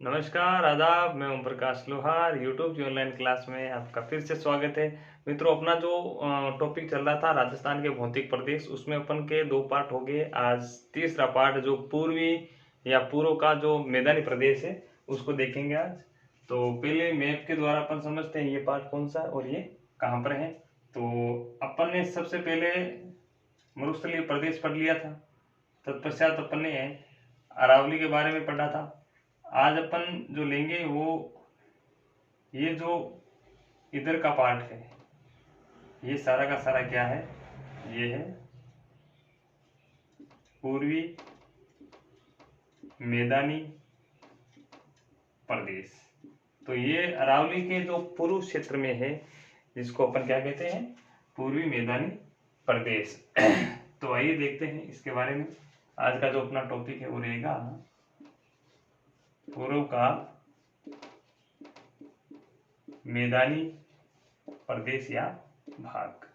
नमस्कार, आदाब। मैं ओम प्रकाश लोहार। यूट्यूब की ऑनलाइन क्लास में आपका फिर से स्वागत है। मित्रों, अपना जो टॉपिक चल रहा था राजस्थान के भौतिक प्रदेश, उसमें अपन के 2 पार्ट हो गए। आज तीसरा पार्ट जो पूर्वी या पूर्व का जो मैदानी प्रदेश है उसको देखेंगे आज। तो पहले मैप के द्वारा अपन समझते हैं ये पार्ट कौन सा है और ये कहाँ पर है। तो अपन ने सबसे पहले मरुस्थलीय प्रदेश पढ़ लिया था। तत्पश्चात अपन ने अरावली के बारे में पढ़ा था। आज अपन जो लेंगे वो ये जो इधर का पार्ट है, ये सारा का सारा क्या है, ये है पूर्वी मैदानी प्रदेश। तो ये अरावली के जो पूर्व क्षेत्र में है, जिसको अपन क्या कहते हैं, पूर्वी मैदानी प्रदेश। तो आइए देखते हैं इसके बारे में। आज का जो अपना टॉपिक है वो रहेगा पूर्व का मैदानी प्रदेश या भाग।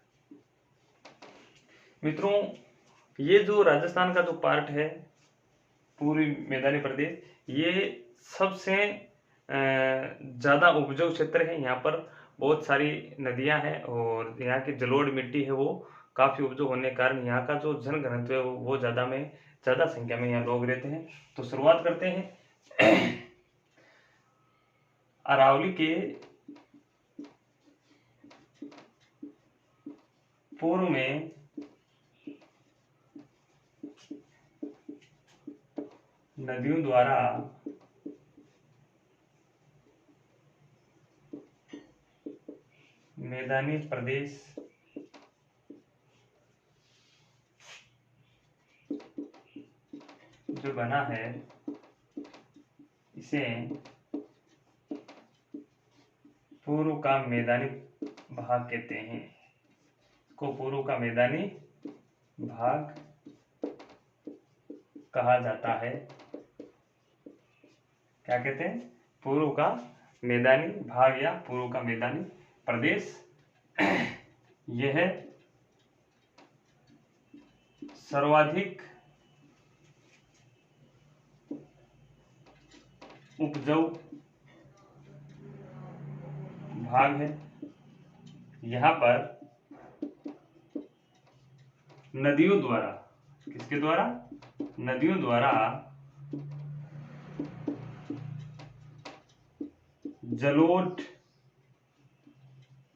मित्रों, ये जो राजस्थान का जो पार्ट है पूर्वी मैदानी प्रदेश, ये सबसे ज़्यादा उपजाऊ क्षेत्र है। यहाँ पर बहुत सारी नदियाँ हैं और यहाँ की जलोढ़ मिट्टी है वो काफ़ी उपजाऊ होने के कारण यहाँ का जो जनघनत्व है वो ज़्यादा संख्या में यहाँ लोग रहते हैं। तो शुरुआत करते हैं अरावली के पूर्व में नदियों द्वारा मैदानी प्रदेश जो बना है इसे पूर्व का मैदानी भाग कहते हैं। को पूर्व का मैदानी भाग कहा जाता है। क्या कहते हैं? पूर्व का मैदानी भाग या पूर्व का मैदानी प्रदेश। यह सर्वाधिक उपजाऊ भाग है। यहाँ पर नदियों द्वारा, किसके द्वारा? नदियों द्वारा जलोढ़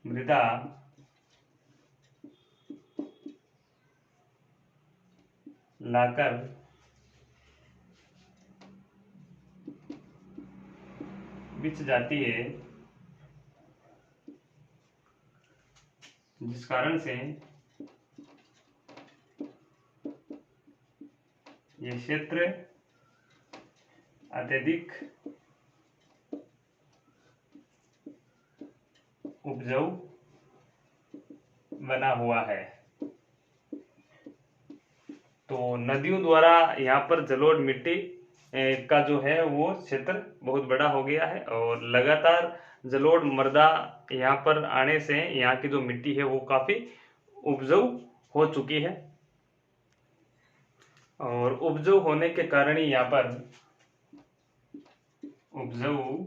मृदा लाकर बिछ जाती है, जिस कारण से ये क्षेत्र अत्यधिक उपजाऊ बना हुआ है। तो नदियों द्वारा यहाँ पर जलोढ़ मिट्टी का जो है वो क्षेत्र बहुत बड़ा हो गया है और लगातार जलोढ़ मृदा यहाँ पर आने से यहाँ की जो मिट्टी है वो काफ़ी उपजाऊ हो चुकी है। और उपजाऊ होने के कारण ही यहाँ पर उपजाऊ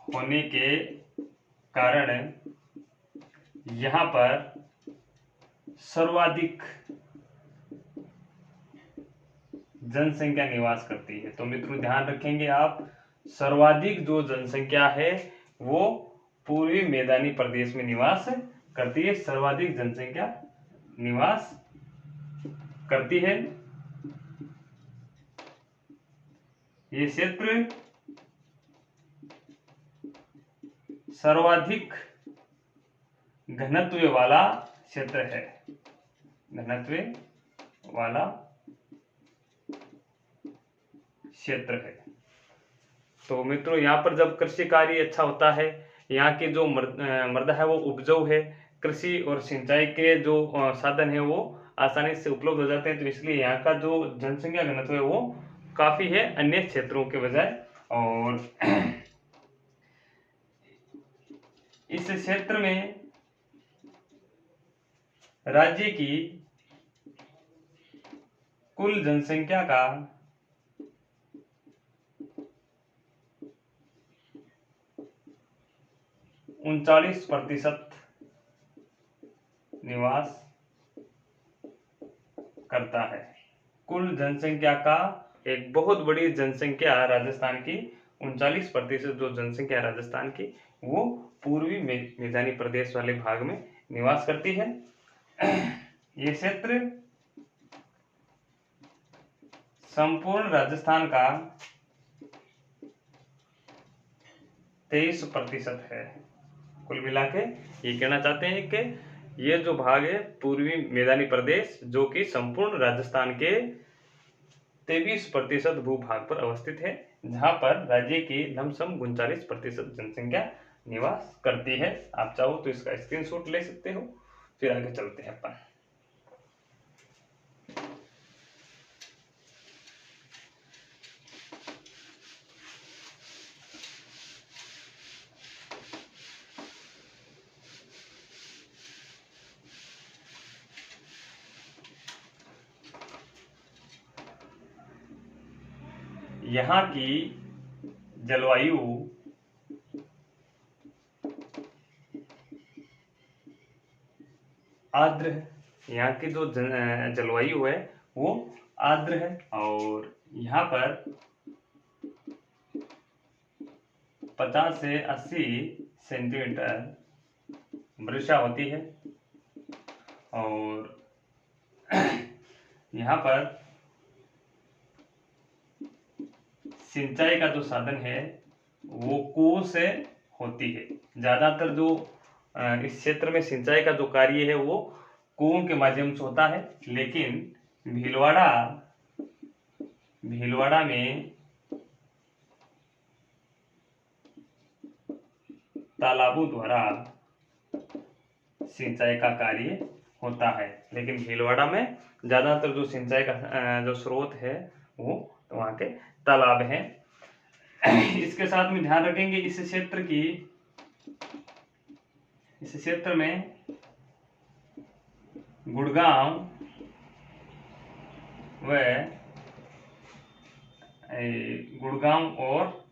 होने के कारण यहाँ पर सर्वाधिक जनसंख्या निवास करती है। तो मित्रों ध्यान रखेंगे आप, सर्वाधिक जो जनसंख्या है वो पूर्वी मैदानी प्रदेश में निवास करती है। सर्वाधिक जनसंख्या निवास करती है। ये क्षेत्र सर्वाधिक घनत्व वाला क्षेत्र है। घनत्व वाला क्षेत्र है। तो मित्रों यहाँ पर जब कृषि कार्य अच्छा होता है, यहाँ की जो मृदा है वो उपजाऊ है, कृषि और सिंचाई के जो साधन है वो आसानी से उपलब्ध हो जाते हैं। तो इसलिए यहाँ का जो जनसंख्या घनत्व है वो काफ़ी है अन्य क्षेत्रों के बजाय। और इस क्षेत्र में राज्य की कुल जनसंख्या का 39% निवास करता है। कुल जनसंख्या का एक बहुत बड़ी जनसंख्या राजस्थान की, 39% जो जनसंख्या राजस्थान की वो पूर्वी मैदानी प्रदेश वाले भाग में निवास करती है। ये क्षेत्र संपूर्ण राजस्थान का 23% है। कुल मिला के ये कहना चाहते हैं कि ये जो भाग है पूर्वी मैदानी प्रदेश, जो कि संपूर्ण राजस्थान के 23% भूभाग पर अवस्थित है, जहां पर राज्य की लमसम 39% जनसंख्या निवास करती है। आप चाहो तो इसका स्क्रीनशॉट ले सकते हो। फिर आगे चलते हैं अपन। यहाँ की जलवायु आर्द्र है। यहाँ की जो जलवायु है वो आर्द्र है और यहाँ पर 50 से 80 सेंटीमीटर वर्षा होती है और यहाँ पर सिंचाई का जो साधन है वो कुओं से होती है। ज्यादातर जो इस क्षेत्र में सिंचाई का जो कार्य है वो कुओं के माध्यम से होता है, लेकिन भीलवाड़ा में तालाबों द्वारा सिंचाई का कार्य होता है। लेकिन भीलवाड़ा में ज्यादातर जो सिंचाई का जो स्रोत है वो वहाँ के तालाब हैं। इसके साथ में ध्यान रखेंगे इस क्षेत्र में गुड़गांव और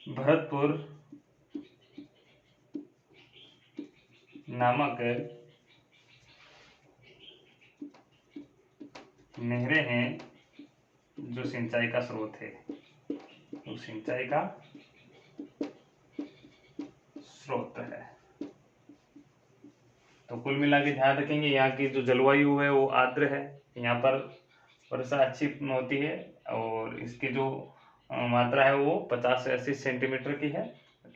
भरतपुर नामक नहरें हैं जो सिंचाई का स्रोत है, तो सिंचाई का स्रोत है। तो कुल मिला के ध्यान रखेंगे यहाँ की जो जलवायु है वो आर्द्र है, यहाँ पर वर्षा अच्छी होती है और इसकी जो मात्रा है वो 50 से 80 सेंटीमीटर की है,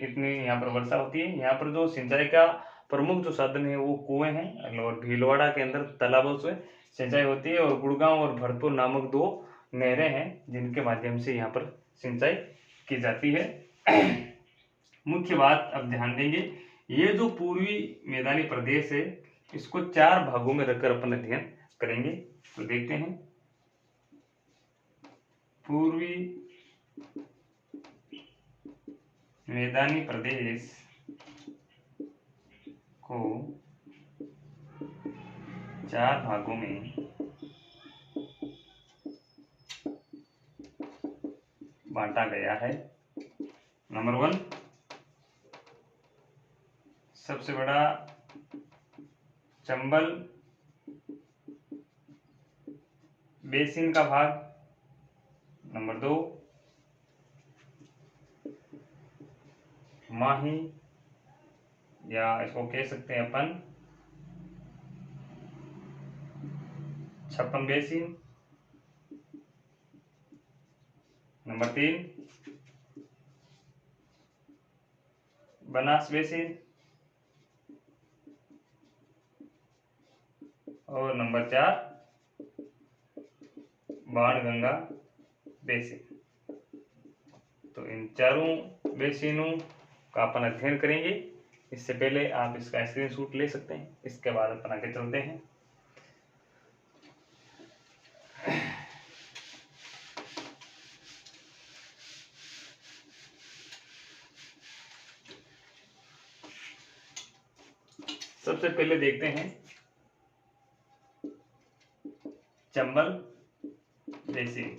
इतनी यहाँ पर वर्षा होती है। यहाँ पर जो सिंचाई का प्रमुख जो साधन है वो कुएं हैं और भीलवाड़ा के अंदर तालाबों से सिंचाई होती है और गुड़गांव और भरतपुर नामक 2 नहरें हैं जिनके माध्यम से यहाँ पर सिंचाई की जाती है। मुख्य बात अब ध्यान देंगे, ये जो पूर्वी मैदानी प्रदेश है इसको 4 भागों में रखकर अपन अध्ययन करेंगे। तो देखते हैं, पूर्वी मैदानी प्रदेश को 4 भागों में बांटा गया है। नंबर 1, सबसे बड़ा चंबल बेसिन का भाग। नंबर 2, माही या इसको कह सकते हैं अपन छप्पन बेसिन। Number 3, Banas basin. और नंबर 4, बाणगंगा बेसिन। तो इन चारों बेसिनों का अपन अध्ययन करेंगे। इससे पहले आप इसका स्क्रीनशॉट ले सकते हैं, इसके बाद अपन आगे चलते हैं। सबसे पहले देखते हैं चंबल बेसिन।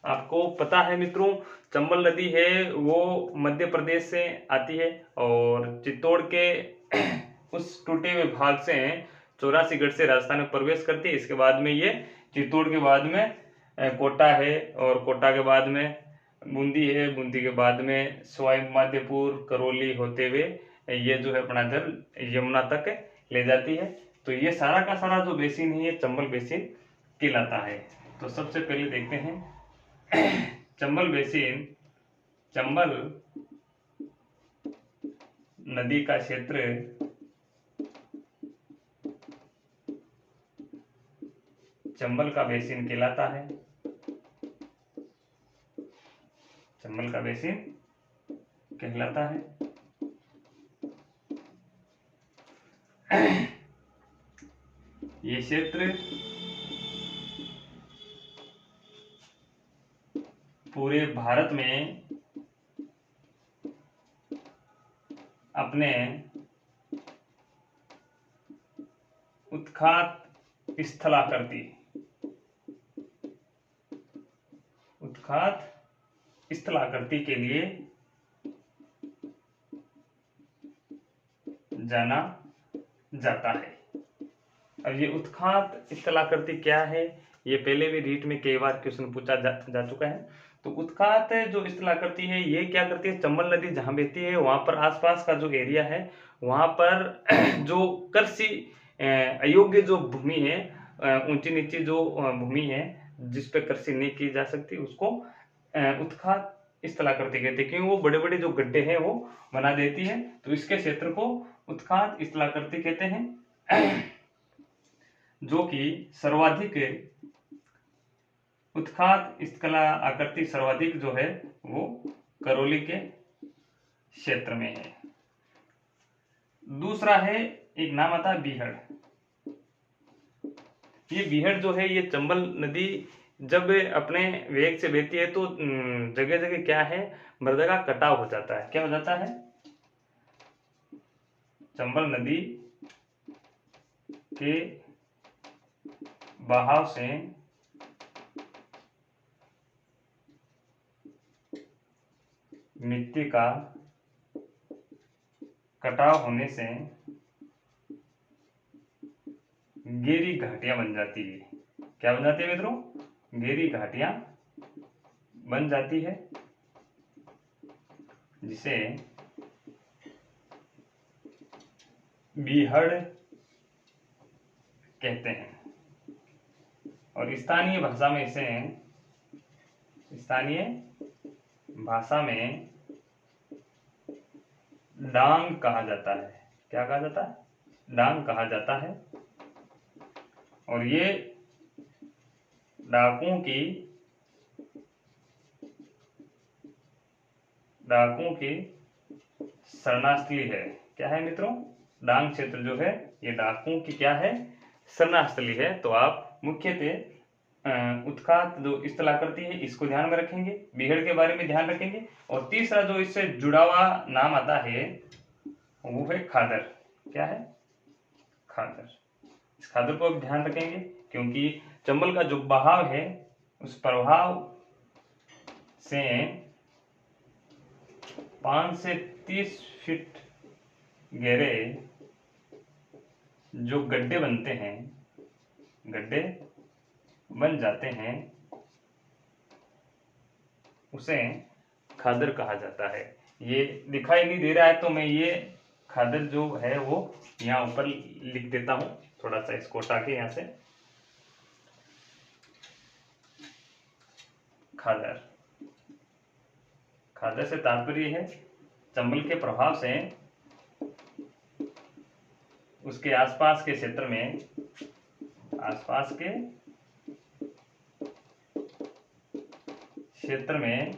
आपको पता है मित्रों, चंबल नदी है वो मध्य प्रदेश से आती है और चित्तौड़ के उस टूटे हुए भाग से 84 से राजस्थान में प्रवेश करती है। इसके बाद में ये चित्तौड़ के बाद में कोटा है और कोटा के बाद में बूंदी है, बूंदी के बाद में सवाई माधोपुर करौली होते हुए ये जो है अपना जल यमुना तक ले जाती है। तो ये सारा का सारा जो बेसिन है ये चंबल बेसिन कहलाता है। तो सबसे पहले देखते हैं चंबल बेसिन। चंबल नदी का क्षेत्र चंबल का बेसिन कहलाता है। चंबल का बेसिन कहलाता है। ये क्षेत्र पूरे भारत में अपने उत्खात स्थलाकृति के लिए जाना जाता है। अब ये उत्खात स्थलाकृति क्या है, ये पहले भी रीट में कई बार क्वेश्चन पूछा जा चुका है। तो उत्खात जो स्थलाकृति है ये क्या करती है, चंबल नदी जहाँ बहती है वहां पर आसपास का जो एरिया है वहां पर जो कृषि अयोग्य जो भूमि है, ऊंची नीची जो भूमि है जिस पे कृषि नहीं की जा सकती उसको उत्खात स्थलाकृति कहते हैं, क्योंकि वो बड़े बड़े जो गड्ढे हैं वो बना देती है। तो इसके क्षेत्र को उत्खात स्थलाकृति कहते हैं। जो कि सर्वाधिक उत्खात स्थला आकृति सर्वाधिक जो है वो करौली के क्षेत्र में है। दूसरा है, एक नाम आता है बीहड़। ये बीहड़ जो है ये चंबल नदी जब अपने वेग से बहती है तो जगह जगह क्या है, मृदा का कटाव हो जाता है। क्या हो जाता है, चंबल नदी के बहाव से मिट्टी का कटाव होने से गहरी घाटियां बन जाती है। क्या बन जाती है मित्रों, गहरी घाटियां बन जाती है, जिसे बीहड़ कहते हैं। और स्थानीय भाषा में डांग कहा जाता है। क्या कहा जाता है, डांग कहा जाता है। और ये डाकुओं की शरणास्थली है। क्या है मित्रों, डांग क्षेत्र जो है ये डाकुओं की क्या है, शरणास्थली है। तो आप मुख्यतः उत्खात जो स्थलाकृति है इसको ध्यान में रखेंगे, बीहड़ के बारे में ध्यान रखेंगे। और तीसरा जो इससे जुड़ा हुआ नाम आता है वो है खादर। क्या है, खादर। इस खादर को आप ध्यान रखेंगे क्योंकि चंबल का जो बहाव है उस प्रभाव से 5 से 30 फीट गहरे जो गड्ढे बनते हैं, गड्ढे बन जाते हैं, उसे खादर कहा जाता है। ये दिखाई नहीं दे रहा है तो मैं ये खादर जो है वो यहाँ ऊपर लिख देता हूं, थोड़ा सा इसको हटा के यहाँ से। खादर, खादर से तात्पर्य है चंबल के प्रभाव से उसके आसपास के क्षेत्र में, आसपास के क्षेत्र में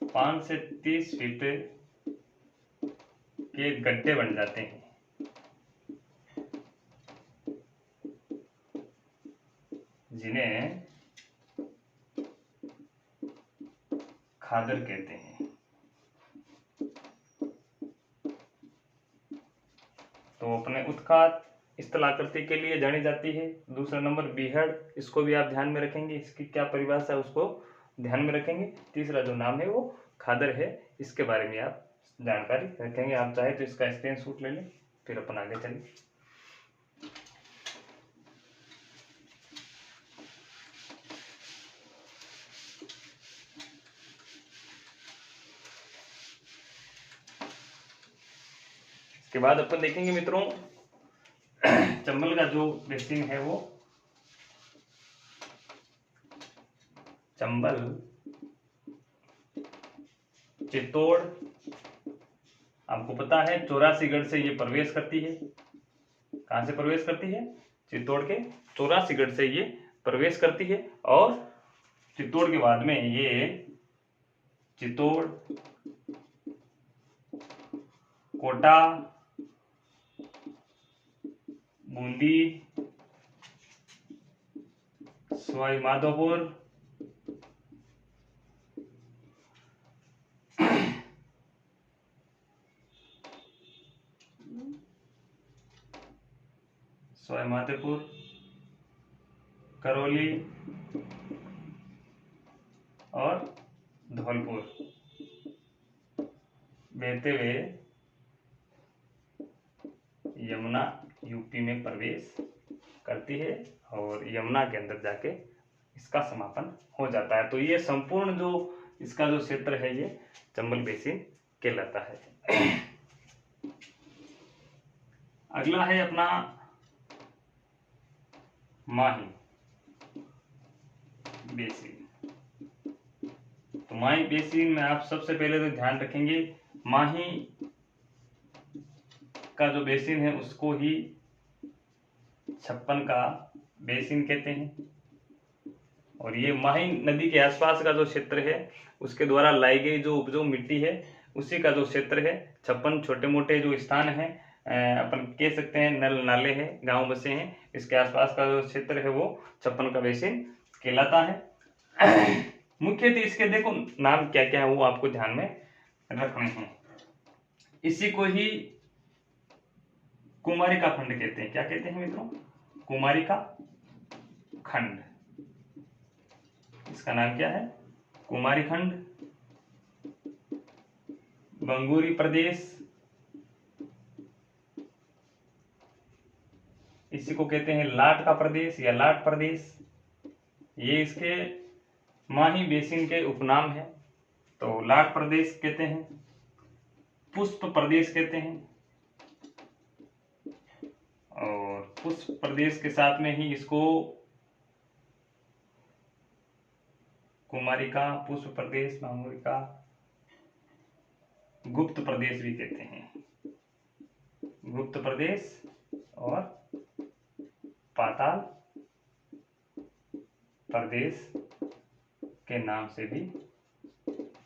5 से 30 फीट के गड्ढे बन जाते हैं, जिन्हें खादर कहते हैं। तो अपने उत्खात स्थलाकृति के लिए जानी जाती है। दूसरा नंबर बीहड़, इसको भी आप ध्यान में रखेंगे, इसकी क्या परिभाषा है उसको ध्यान में रखेंगे। तीसरा जो नाम है वो खादर है, इसके बारे में आप जानकारी रखेंगे। आप चाहे तो इसका स्क्रीनशॉट ले लें, फिर अपन आगे चलें। इसके बाद अपन देखेंगे मित्रों चंबल का जो बेसिन है वो चंबल, चित्तौड़, आपको पता है 84गढ़ से ये प्रवेश करती है। कहां से प्रवेश करती है? चित्तौड़ के 84गढ़ से ये प्रवेश करती है। और चित्तौड़ के बाद में ये चित्तौड़, कोटा, बूंदी, सवाई माधोपुर, करौली और धौलपुर बहते हुए यमुना यूपी में प्रवेश करती है और यमुना के अंदर जाके इसका समापन हो जाता है। तो ये संपूर्ण जो इसका जो क्षेत्र है ये चंबल बेसिन कहलाता है। अगला है अपना माही बेसिन। तो माही बेसिन में आप सबसे पहले तो ध्यान रखेंगे, माही का जो बेसिन है उसको ही छप्पन का बेसिन कहते हैं। और ये माही नदी के आसपास का जो क्षेत्र है उसके द्वारा लाई गई जो उपजाऊ मिट्टी है उसी का जो क्षेत्र है। 56 छोटे मोटे जो स्थान है अपन कह सकते हैं नल नाले हैं, गांव बसे हैं, इसके आसपास का जो क्षेत्र है वो 56 का बेसिन कहलाता है। मुख्यतः इसके देखो नाम क्या क्या है वो आपको ध्यान में रखने हैं। इसी को ही कुमारिका खंड कहते हैं। क्या कहते हैं मित्रों? कुमारिका खंड। इसका नाम क्या है? कुमारी खंड, बंगुरी प्रदेश, इसी को कहते हैं लाट का प्रदेश या लाट प्रदेश। ये इसके माही बेसिन के उपनाम है। तो लाट प्रदेश कहते हैं, पुष्प प्रदेश कहते हैं, और पुष्प प्रदेश के साथ में ही इसको कुमारिका, पुष्प प्रदेश, बांगुरिका, गुप्त प्रदेश भी कहते हैं। गुप्त प्रदेश और पाताल प्रदेश के नाम से भी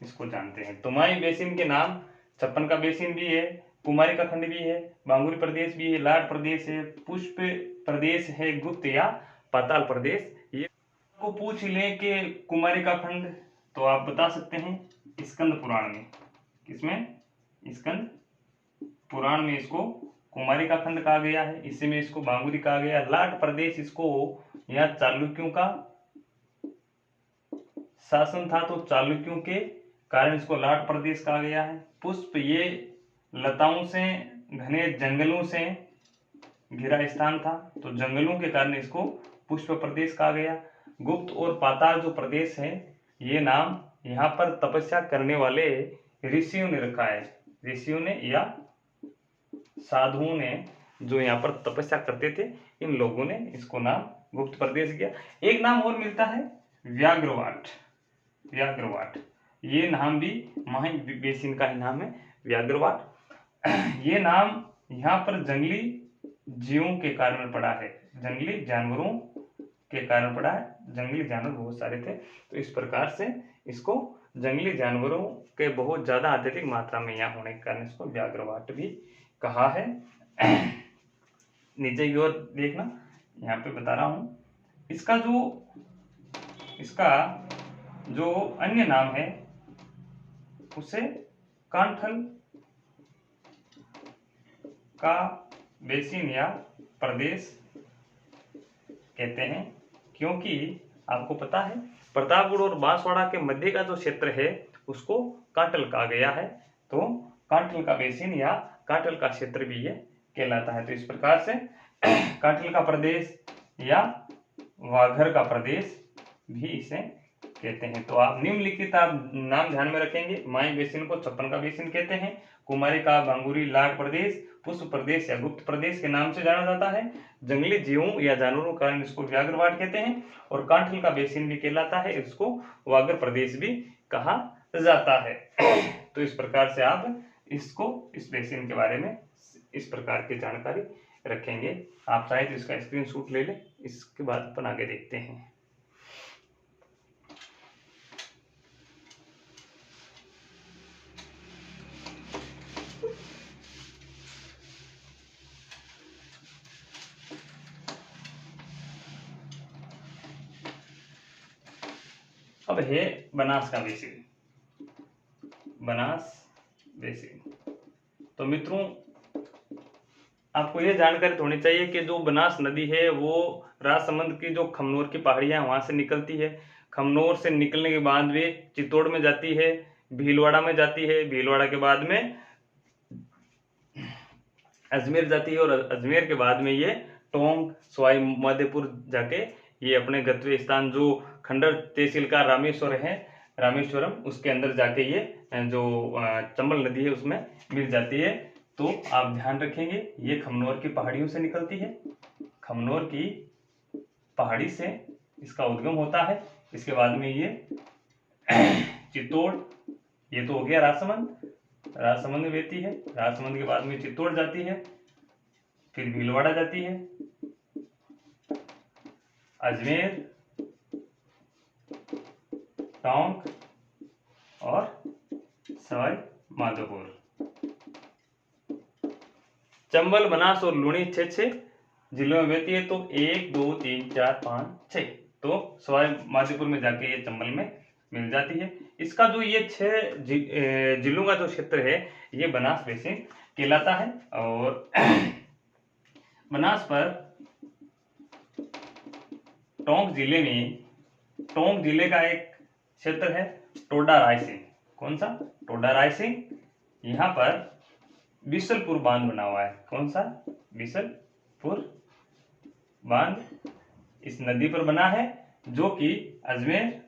इसको जानते हैं। तो माही बेसिन के नाम 56 का बेसिन भी है, कुमारिका खंड भी है, बांगुरी प्रदेश भी है, लाट प्रदेश है, पुष्प प्रदेश है, गुप्त या पाताल प्रदेश। ये को पूछ लें कि कुमारिका खंड, तो आप बता सकते हैं स्कंद पुराण में। किसमें? स्कंद पुराण में इसको कुमारिका खंड कहा गया है, इसी में इसको बांगुरी कहा गया। लाट प्रदेश इसको यहाँ चालुक्यों का शासन था तो चालुक्यों के कारण इसको लाट प्रदेश कहा गया है। पुष्प ये लताओं से, घने जंगलों से घिरा स्थान था तो जंगलों के कारण इसको पुष्प प्रदेश कहा गया। गुप्त और पाताल जो प्रदेश है ये नाम यहाँ पर तपस्या करने वाले ऋषियों ने रखा है। ऋषियों ने या साधुओं ने जो यहाँ पर तपस्या करते थे इन लोगों ने इसको नाम गुप्त प्रदेश दिया। एक नाम और मिलता है व्याघ्रवाट। व्याघ्रवाट ये नाम भी माही बेसिन का ही नाम है, व्याघ्रवाट। ये नाम यहाँ पर जंगली जीवों के कारण पड़ा है, जंगली जानवरों के कारण पड़ा है। जंगली जानवर बहुत सारे थे तो इस प्रकार से इसको जंगली जानवरों के बहुत ज्यादा अत्यधिक मात्रा में यहाँ होने के कारण इसको व्याघ्रवाट भी कहा है। नीचे की ओर देखना, यहाँ पे बता रहा हूं इसका जो अन्य नाम है उसे कांठल का बेसिन या प्रदेश कहते हैं, क्योंकि आपको पता है प्रतापगढ़ और बांसवाड़ा के मध्य का जो क्षेत्र है उसको कांटल कहा गया है। तो कांटल का बेसिन या कांटल का क्षेत्र भी ये कहलाता है। तो इस प्रकार से कांटल का प्रदेश या वाघर का प्रदेश भी इसे कहते हैं। तो आप निम्नलिखित आप नाम ध्यान में रखेंगे। माई बेसिन को छप्पन का बेसिन कहते हैं। कुमारिका, भांगुरी, लाट प्रदेश, पुष्प प्रदेश या गुप्त प्रदेश के नाम से जाना जाता है। जंगली जीवों या जानवरों के कारण इसको व्याघ्रवाट कहते हैं। और कांठल का बेसिन भी कहलाता है, इसको वाघर प्रदेश भी कहा जाता है। तो इस प्रकार से आप इस बेसिन के बारे में इस प्रकार की जानकारी रखेंगे। आप चाहे तो इसका स्क्रीनशॉट ले लें। इसके बाद अपन आगे देखते हैं। अब है बनास का बेसिन। बनास बेसिन, तो मित्रों आपको यह जानकारी होनी चाहिए कि जो बनास नदी है वो राजसमंद की जो खमनोर की पहाड़ियां वहां से निकलती है। खमनोर से निकलने के बाद वे चित्तौड़ में जाती है, भीलवाड़ा में जाती है, भीलवाड़ा के बाद में अजमेर जाती है और अजमेर के बाद में ये टोंक, सवाई माधोपुर जाके ये अपने गंतव्य स्थान जो खंडर तहसील का रामेश्वर है, रामेश्वरम, उसके अंदर जाके ये जो चंबल नदी है उसमें मिल जाती है। तो आप ध्यान रखेंगे ये खमनोर की पहाड़ियों से निकलती है। खमनोर की पहाड़ी से इसका उद्गम होता है। इसके बाद में ये चित्तौड़, ये तो हो गया राजसमंद, राजसमंद में बहती है। राजसमंद के बाद में चित्तौड़ जाती है, फिर भीलवाड़ा जाती है, अजमेर, टोंक और सवाई माधोपुर। चंबल, बनास और लूणी 6 जिलों में बहती है। तो 1 2 3 4 5 6, तो सवाई माधोपुर में जाके ये चंबल में मिल जाती है। इसका जो ये 6 जिलों का जो क्षेत्र है ये बनास बेसिन कहलाता है। और बनास पर टोंक जिले में, टोंक जिले का एक क्षेत्र है टोडा रायसिंह। कौन सा? टोडा रायसिंह। यहाँ पर बिसलपुर बांध बना हुआ है। कौन सा? बिसलपुर बांध इस नदी पर बना है, जो कि अजमेर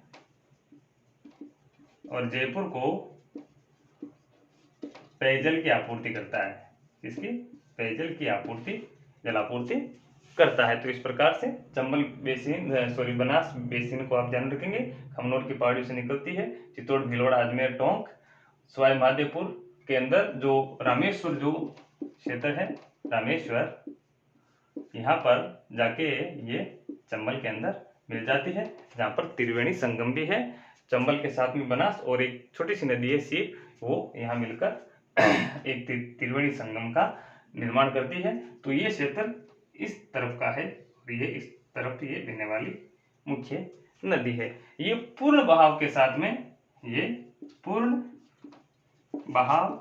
और जयपुर को पेयजल की आपूर्ति करता है। इसकी पेयजल की आपूर्ति, जल आपूर्ति करता है। तो इस प्रकार से चंबल बेसिन, बनास बेसिन को आप ध्यान रखेंगे। खमनोर की पहाड़ियों से निकलती है। चित्तौड़, भीलवाड़ा, अजमेर, टोंक, सवाई माधोपुर के अंदर जो रामेश्वर जो क्षेत्र है, रामेश्वर, यहाँ पर जाके ये चंबल के अंदर मिल जाती है, जहाँ पर त्रिवेणी संगम भी है। चंबल के साथ में बनास और एक छोटी सी नदी है सीप, वो यहाँ मिलकर एक त्रिवेणी संगम का निर्माण करती है। तो ये क्षेत्र इस तरफ का है और ये इस तरफ ये बहने वाली मुख्य नदी है। ये पूर्ण बहाव के साथ में, ये पूर्ण बहाव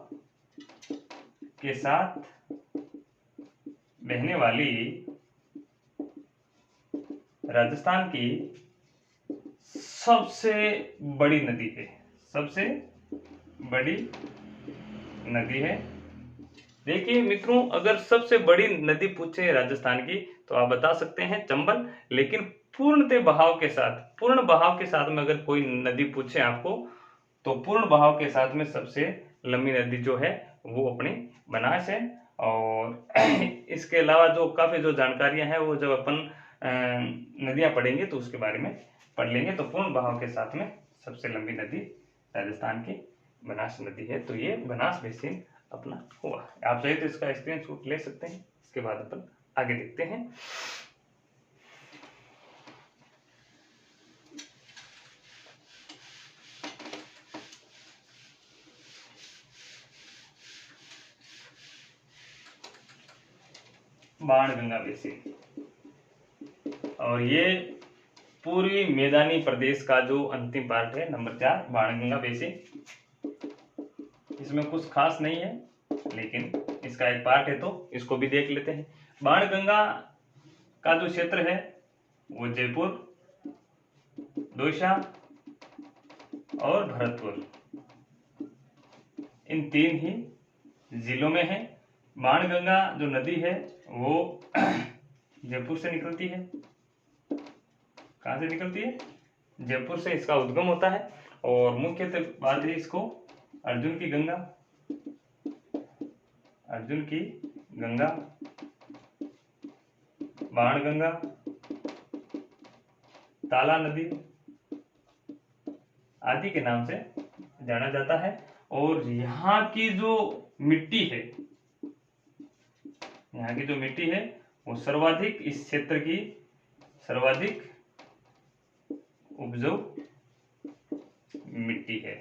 के साथ बहने वाली राजस्थान की सबसे बड़ी नदी है। सबसे बड़ी नदी है। देखिए मित्रों, अगर सबसे बड़ी नदी पूछे राजस्थान की तो आप बता सकते हैं चंबल, लेकिन पूर्ण बहाव के साथ में अगर कोई नदी पूछे आपको, तो पूर्ण बहाव के साथ में सबसे लंबी नदी जो है वो अपनी बनास है। और इसके अलावा जो काफी जो जानकारियां हैं वो जब अपन नदियां पढ़ेंगे तो उसके बारे में पढ़ लेंगे। तो पूर्ण बहाव के साथ में सबसे लंबी नदी राजस्थान की बनास नदी है। तो ये बनास बेसिन अपना हुआ। आप चाहे तो इसका स्क्रीनशॉट ले सकते हैं। इसके बाद अपन आगे देखते हैं। बाणगंगा बेसिन, और ये पूर्वी मैदानी प्रदेश का जो अंतिम पार्ट है, नंबर 4 बाणगंगा बेसिन। इसमें कुछ खास नहीं है, लेकिन इसका एक पार्ट है तो इसको भी देख लेते हैं। बाणगंगा का जो क्षेत्र है वो जयपुर, दौसा और भरतपुर, इन 3 ही जिलों में है। बाणगंगा जो नदी है वो जयपुर से निकलती है। कहाँ से निकलती है? जयपुर से इसका उद्गम होता है और मुख्यतः बात है इसको अर्जुन की गंगा, अर्जुन की गंगा, बाणगंगा, ताला नदी आदि के नाम से जाना जाता है। और यहाँ की जो मिट्टी है, यहाँ की जो मिट्टी है वो सर्वाधिक, इस क्षेत्र की सर्वाधिक उपजाऊ मिट्टी है।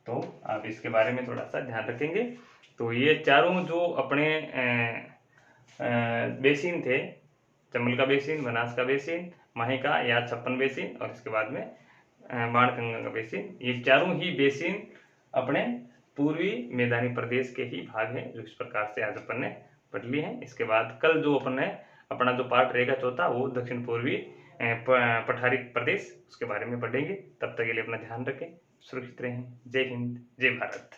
तो आप इसके बारे में थोड़ा सा ध्यान रखेंगे। तो ये चारों जो अपने बेसिन थे, चंबल का बेसिन, बनास का बेसिन, माही का या छप्पन बेसिन और इसके बाद में बाणगंगा का बेसिन, ये चारों ही बेसिन अपने पूर्वी मैदानी प्रदेश के ही भाग हैं, जो इस प्रकार से आज अपन ने पढ़ लिए हैं। इसके बाद कल जो अपन ने अपना जो पार्ट रहेगा चौथा, वो दक्षिण पूर्वी पठारी प्रदेश, उसके बारे में पढ़ेंगे। तब तक के लिए अपना ध्यान रखें, सुरक्षित रहें। जय हिंद, जय भारत।